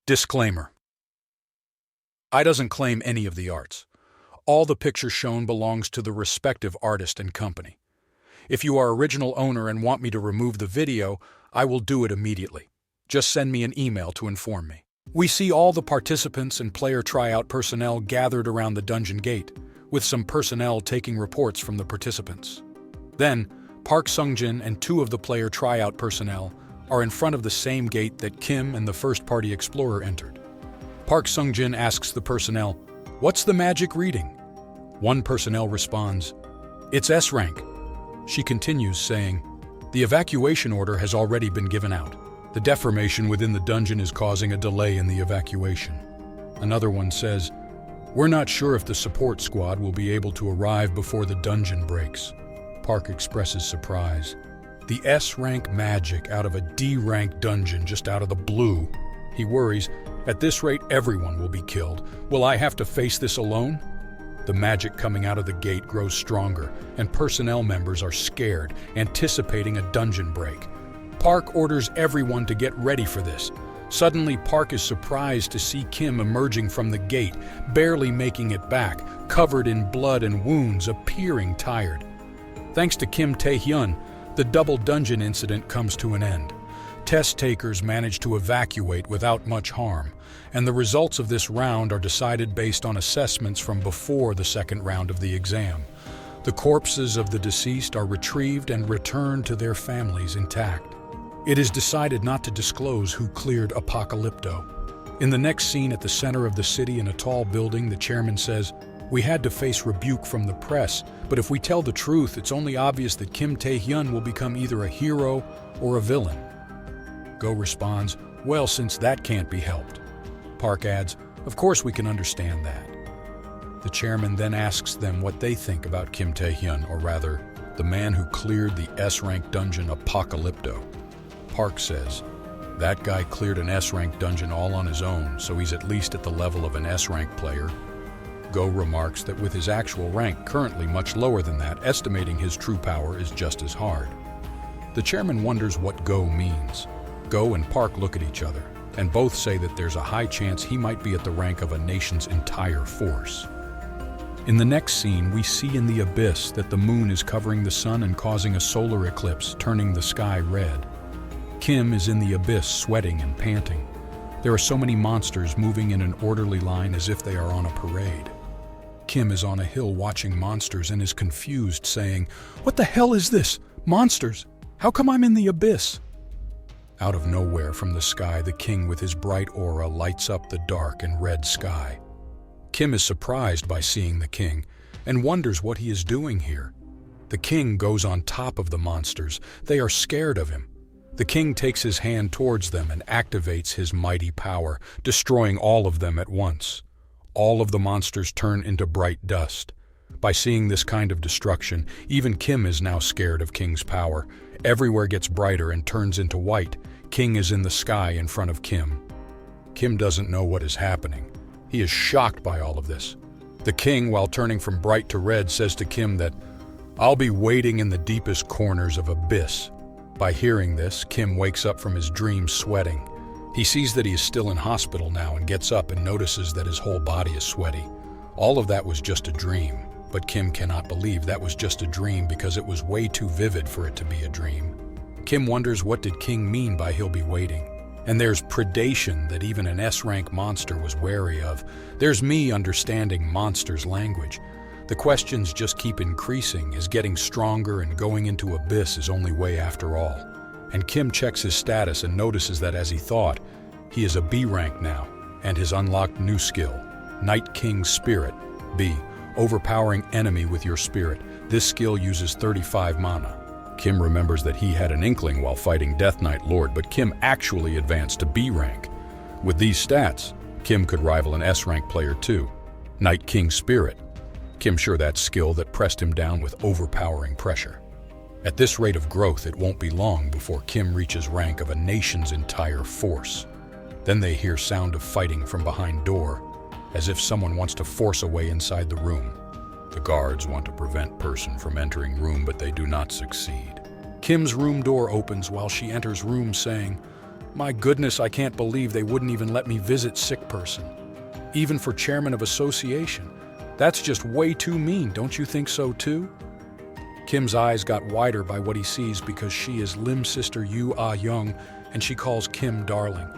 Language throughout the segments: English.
Disclaimer. I doesn't claim any of the arts. All the picture shown belongs to the respective artist and company. If you are original owner and want me to remove the video, I will do it immediately. Just send me an email to inform me. We see all the participants and player tryout personnel gathered around the dungeon gate, with some personnel taking reports from the participants. Then, Park Sungjin and two of the player tryout personnel are in front of the same gate that Kim and the first-party explorer entered. Park Sungjin asks the personnel, "What's the magic reading?" One personnel responds, "It's S rank." She continues saying, "The evacuation order has already been given out. The deformation within the dungeon is causing a delay in the evacuation." Another one says, "We're not sure if the support squad will be able to arrive before the dungeon breaks." Park expresses surprise. The S-rank magic out of a D-rank dungeon just out of the blue. He worries, "At this rate, everyone will be killed. Will I have to face this alone?" The magic coming out of the gate grows stronger, and personnel members are scared, anticipating a dungeon break. Park orders everyone to get ready for this. Suddenly, Park is surprised to see Kim emerging from the gate, barely making it back, covered in blood and wounds, appearing tired. Thanks to Kim Tae-hyun, the double dungeon incident comes to an end. Test takers manage to evacuate without much harm, and the results of this round are decided based on assessments from before the second round of the exam. The corpses of the deceased are retrieved and returned to their families intact. It is decided not to disclose who cleared Apocalypto. In the next scene at the center of the city in a tall building, the chairman says, "We had to face rebuke from the press, but if we tell the truth, it's only obvious that Kim Tae-hyun will become either a hero or a villain." Go responds, "Well, since that can't be helped." Park adds, "Of course we can understand that." The chairman then asks them what they think about Kim Tae-hyun, or rather, the man who cleared the S-rank dungeon Apocalypto. Park says, "That guy cleared an S-rank dungeon all on his own, so he's at least at the level of an S-rank player." Go remarks that with his actual rank currently much lower than that, estimating his true power is just as hard. The chairman wonders what Go means. Go and Park look at each other, and both say that there's a high chance he might be at the rank of a nation's entire force. In the next scene, we see in the abyss that the moon is covering the sun and causing a solar eclipse, turning the sky red. Kim is in the abyss, sweating and panting. There are so many monsters moving in an orderly line as if they are on a parade. Kim is on a hill watching monsters and is confused, saying, "What the hell is this? Monsters? How come I'm in the abyss?" Out of nowhere from the sky, the king with his bright aura lights up the dark and red sky. Kim is surprised by seeing the king and wonders what he is doing here. The king goes on top of the monsters. They are scared of him. The king takes his hand towards them and activates his mighty power, destroying all of them at once. All of the monsters turn into bright dust. By seeing this kind of destruction, even Kim is now scared of King's power. Everywhere gets brighter and turns into white. King is in the sky in front of Kim. Kim doesn't know what is happening. He is shocked by all of this. The king, while turning from bright to red, says to Kim that, "I'll be waiting in the deepest corners of abyss." By hearing this, Kim wakes up from his dream sweating. He sees that he is still in hospital now and gets up and notices that his whole body is sweaty. All of that was just a dream, but Kim cannot believe that was just a dream because it was way too vivid for it to be a dream. Kim wonders what did King mean by he'll be waiting. And there's predation that even an S-rank monster was wary of. There's me understanding monsters' language. The questions just keep increasing, is getting stronger, and going into abyss is only way after all. And Kim checks his status and notices that, as he thought, he is a B rank now, and his unlocked new skill, Night King's Spirit. B, overpowering enemy with your spirit. This skill uses 35 mana. Kim remembers that he had an inkling while fighting Death Knight Lord, but Kim actually advanced to B rank. With these stats, Kim could rival an S rank player too. Night King's Spirit. Kim sure that skill that pressed him down with overpowering pressure. At this rate of growth, it won't be long before Kim reaches rank of a nation's entire force. Then they hear sound of fighting from behind door, as if someone wants to force a way inside the room. The guards want to prevent person from entering room, but they do not succeed. Kim's room door opens while she enters room saying, My goodness, I can't believe they wouldn't even let me visit sick person. Even for chairman of association. That's just way too mean, don't you think so too? Kim's eyes got wider by what he sees because she is Lim's sister Yu Ah-young and she calls Kim darling.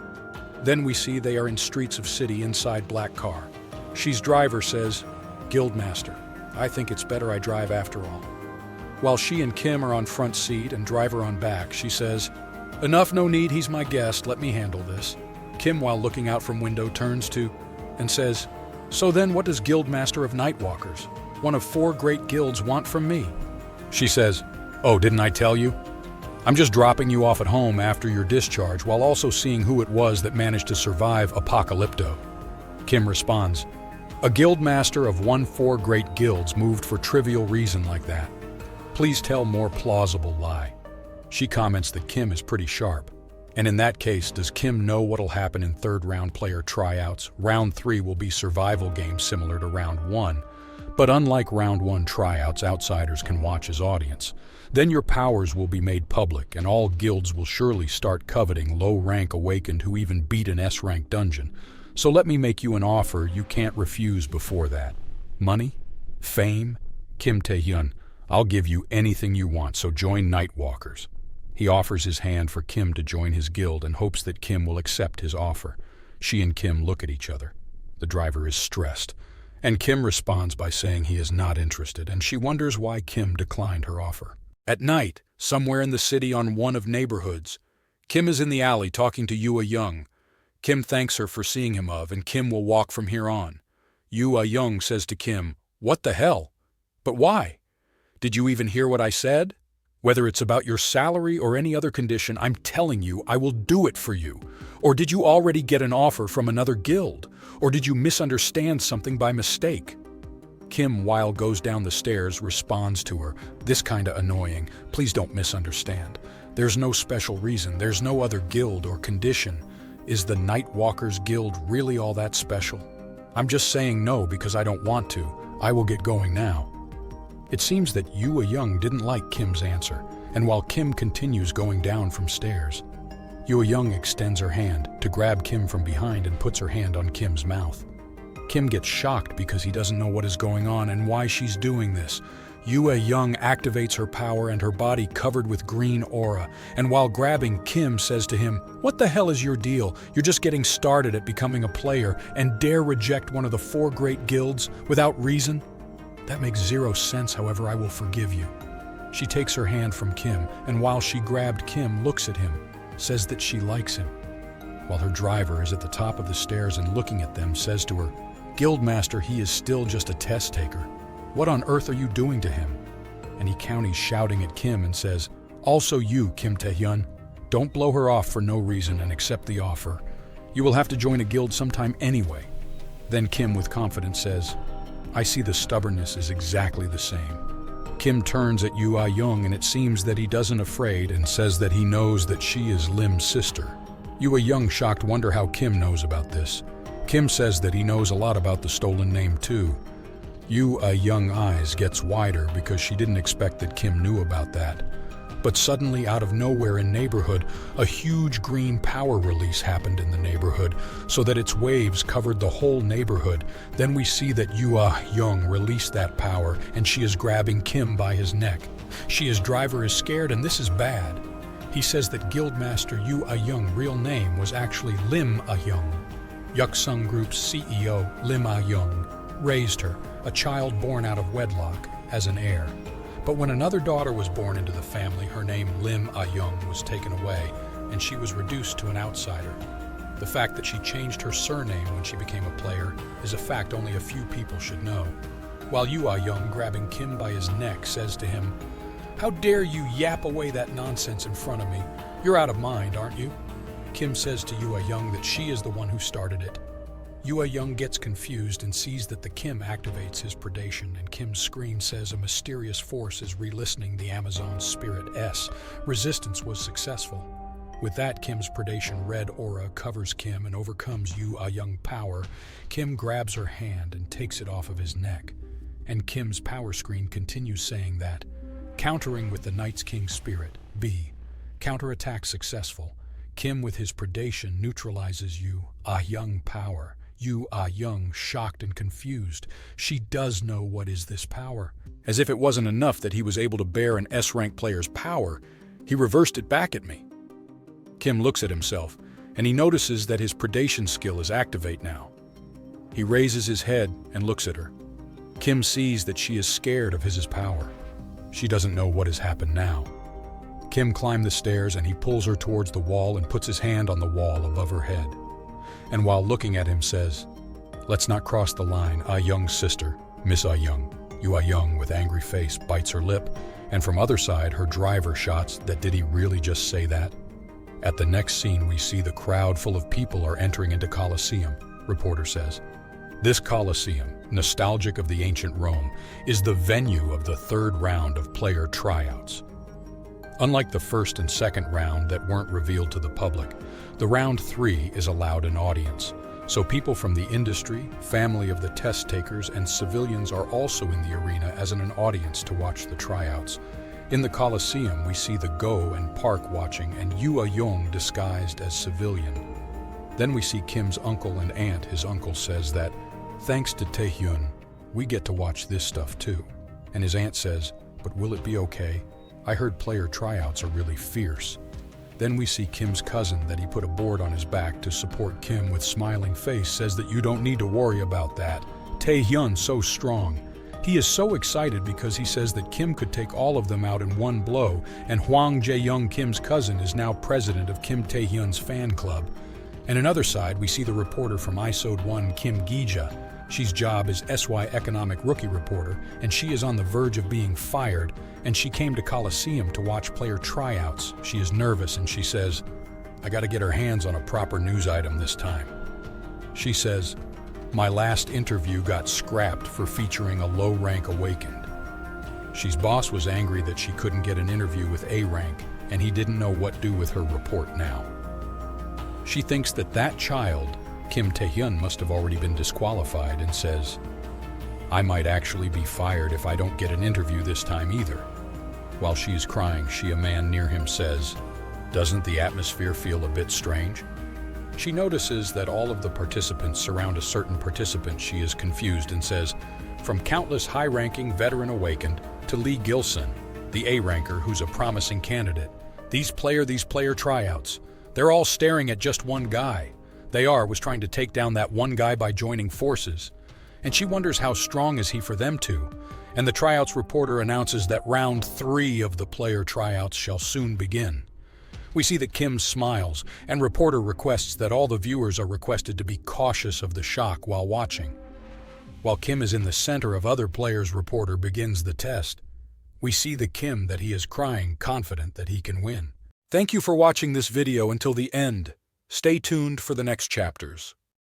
Then we see they are in streets of city inside black car. She's driver says, Guildmaster, I think it's better I drive after all. While she and Kim are on front seat and driver on back, she says, enough, no need, he's my guest, let me handle this. Kim, while looking out from window, turns to and says, so then what does Guildmaster of Nightwalkers, one of 4 great guilds, want from me? She says, oh, didn't I tell you? I'm just dropping you off at home after your discharge while also seeing who it was that managed to survive Apocalypto. Kim responds, a Guildmaster of 4 great guilds moved for trivial reason like that. Please tell more plausible lie. She comments that Kim is pretty sharp. And in that case, does Kim know what'll happen in 3rd round player tryouts? Round 3 will be survival games similar to round 1. But unlike round 1 tryouts, outsiders can watch as audience. Then your powers will be made public, and all guilds will surely start coveting low-rank awakened who even beat an S-rank dungeon. So let me make you an offer you can't refuse before that. Money? Fame? Kim Tae-hyun, I'll give you anything you want, so join Nightwalkers. He offers his hand for Kim to join his guild and hopes that Kim will accept his offer. She and Kim look at each other. The driver is stressed, and Kim responds by saying he is not interested, and she wonders why Kim declined her offer. At night, somewhere in the city on one of neighborhoods, Kim is in the alley talking to Yu Ah-young. Kim thanks her for seeing him and Kim will walk from here on. Yu Ah-young says to Kim, what the hell? But why? Did you even hear what I said? Whether it's about your salary or any other condition, I'm telling you, I will do it for you. Or did you already get an offer from another guild? Or did you misunderstand something by mistake? Kim, while goes down the stairs, responds to her, this kinda annoying, please don't misunderstand. There's no special reason, there's no other guild or condition. Is the Nightwalkers Guild really all that special? I'm just saying no because I don't want to. I will get going now. It seems that Yu Ah-young didn't like Kim's answer, and while Kim continues going down from stairs, Yu Ah-young extends her hand to grab Kim from behind and puts her hand on Kim's mouth. Kim gets shocked because he doesn't know what is going on and why she's doing this. Yu Ah-young activates her power and her body covered with green aura, and while grabbing, Kim says to him, what the hell is your deal? You're just getting started at becoming a player and dare reject one of the 4 great guilds without reason? That makes 0 sense, however, I will forgive you. She takes her hand from Kim, and while she grabbed Kim, looks at him, says that she likes him. While her driver is at the top of the stairs and looking at them, says to her, Guildmaster, he is still just a test taker. What on earth are you doing to him? And he counties shouting at Kim and says, also you, Kim Tae-hyun, don't blow her off for no reason and accept the offer. You will have to join a guild sometime anyway. Then Kim with confidence says, I see the stubbornness is exactly the same. Kim turns at Yu Ah-young and it seems that he doesn't afraid and says that he knows that she is Lim's sister. Yu Ah-young shocked wonder how Kim knows about this. Kim says that he knows a lot about the stolen name too. Yu Ah-young eyes gets wider because she didn't expect that Kim knew about that. But suddenly, out of nowhere in neighborhood, a huge green power release happened in the neighborhood, so that its waves covered the whole neighborhood. Then we see that Yu Ah-young released that power, and she is grabbing Kim by his neck. His driver is scared, and this is bad. He says that Guildmaster Yu Ah-young's real name was actually Lim Ah-young. Yuksung Group's CEO, Lim Ah-young, raised her, a child born out of wedlock, as an heir. But when another daughter was born into the family, her name Lim Ah-young was taken away, and she was reduced to an outsider. The fact that she changed her surname when she became a player is a fact only a few people should know. While Yu Ah-young, grabbing Kim by his neck, says to him, how dare you yap away that nonsense in front of me? You're out of mind, aren't you? Kim says to Yu Ah-young that she is the one who started it. Yu Ah-young gets confused and sees that the Kim activates his predation, and Kim's screen says a mysterious force is re-listening the Amazon's Spirit S. Resistance was successful. With that, Kim's predation red aura covers Kim and overcomes Yu Ah-young's power. Kim grabs her hand and takes it off of his neck. And Kim's power screen continues saying that, countering with the Night's King Spirit, B. Counterattack successful. Kim with his predation neutralizes Yu Ah-young power. Yu Ah-young, shocked and confused. She does know what is this power. As if it wasn't enough that he was able to bear an S-rank player's power, he reversed it back at me. Kim looks at himself, and he notices that his predation skill is activate now. He raises his head and looks at her. Kim sees that she is scared of his power. She doesn't know what has happened now. Kim climbs the stairs and he pulls her towards the wall and puts his hand on the wall above her head. And while looking at him says, "Let's not cross the line, Ah-young's sister, Miss Ah-young." Yu Ah-young, with angry face, bites her lip, and from other side her driver shots that did he really just say that? At the next scene we see the crowd full of people are entering into Colosseum, reporter says. This Colosseum, nostalgic of the ancient Rome, is the venue of the third round of player tryouts. Unlike the first and second round that weren't revealed to the public, the round 3 is allowed an audience, so people from the industry, family of the test takers, and civilians are also in the arena as an audience to watch the tryouts. In the Colosseum, we see the Go and Park watching and Yu Ah-young disguised as civilian. Then we see Kim's uncle and aunt. His uncle says that, "Thanks to Taehyun, we get to watch this stuff too." And his aunt says, "But will it be okay? I heard player tryouts are really fierce." Then we see Kim's cousin that he put a board on his back to support Kim with smiling face says that you don't need to worry about that. Taehyun so strong. He is so excited because he says that Kim could take all of them out in one blow, and Hwang Jae-young, Kim's cousin, is now president of Kim Taehyun's fan club. And another side, we see the reporter from episode 1, Kim Gi-ja. She's job is SY Economic Rookie Reporter, and she is on the verge of being fired, and she came to Coliseum to watch player tryouts. She is nervous and she says, "I gotta get her hands on a proper news item this time." She says, "My last interview got scrapped for featuring a low rank awakened." She's boss was angry that she couldn't get an interview with A rank, and he didn't know what to do with her report now. She thinks that that child, Kim Taehyun, must have already been disqualified and says, "I might actually be fired if I don't get an interview this time either." While she is crying, a man near him says, "Doesn't the atmosphere feel a bit strange?" She notices that all of the participants surround a certain participant. She is confused and says, "From countless high-ranking veteran awakened to Lee Gilson, the A-ranker who's a promising candidate. These player tryouts, they're all staring at just one guy. They was trying to take down that one guy by joining forces. And she wonders how strong is he for them to. And the tryouts reporter announces that round 3 of the player tryouts shall soon begin. We see that Kim smiles, and reporter requests that all the viewers are requested to be cautious of the shock while watching. While Kim is in the center of other players, reporter begins the test. We see the Kim that he is crying, confident that he can win. Thank you for watching this video until the end. Stay tuned for the next chapters.